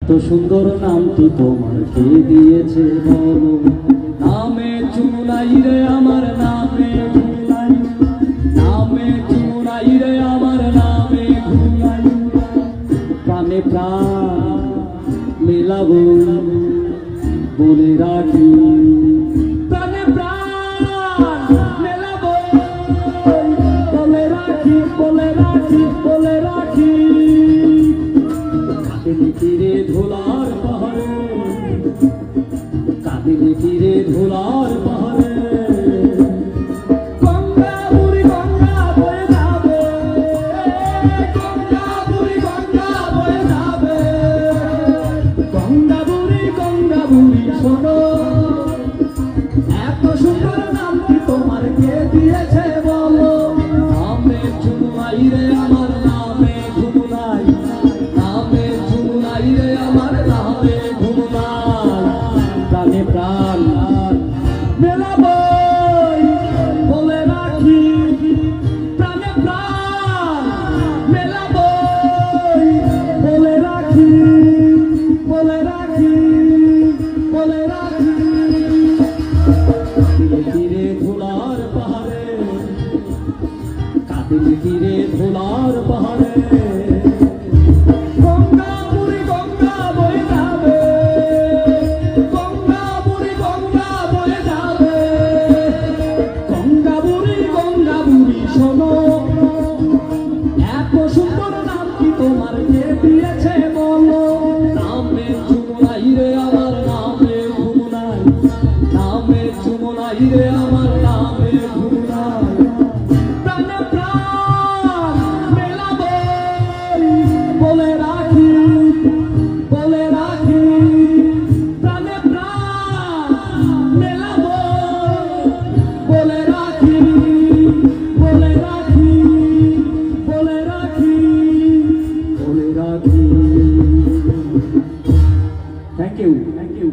এত সুন্দর নামটি তোমার কে দিয়েছে বলো? নামে চুমুলাই রে আমার নামে ঘুলাই, নামে চুমুলাই রে আমার নামে ঘুলাই। প্রাণে প্রাণ মেলাবো বলে রাখি, প্রাণে প্রাণ মেলাবো বলে রাখি, বলে রাখি, বলে রাখি। কাঁদিলে তীরে ধুলার পাহাড়ে, কাঁদিলে তীরে ধুলার পাহাড়ে, গঙ্গা বুড়ি গঙ্গা বয়ে যাবে, গঙ্গা বুড়ি গঙ্গা বয়ে যাবে। গঙ্গা বুড়ি শোনো, এত সুন্দর নামটি তোমার কে দিয়েছে বলো? নামে চুমুলাই রে আমার নামে ঘুমুলাই, নামে চুমুলাই রে আমার নামে ঘুমুলাই। প্রাণে প্রাণ মেলাবো বলে রাখি, প্রাণে প্রাণ মেলাবো বলে রাখি, বলে রাখি, বলে রাখি। কাঁদিলে তীরে ধুলার পাহাড়ে, কাঁদিলে তীরে ধুলার পাহাড়ে, গঙ্গা বুড়ি গঙ্গা বয়ে যাবে, গঙ্গা বুড়ি গঙ্গা বয়ে যাবে। গঙ্গা বুড়ি শোনো, এত সুন্দর নামটি তোমার কে দিয়েছে বলো? নামে চুমুলাই রে আমার নামে ঘুমুলাই, নামে চুমুলাই রে আমার নামে ঘুমুলাই। প্রাণে প্রাণ মেলাবো বলে রাখি, বলে রাখি। প্রাণে প্রাণ মেলাবো বলে রাখি, বলে রাখি, বলে রাখি, বলে রাখি। Thank you, thank you.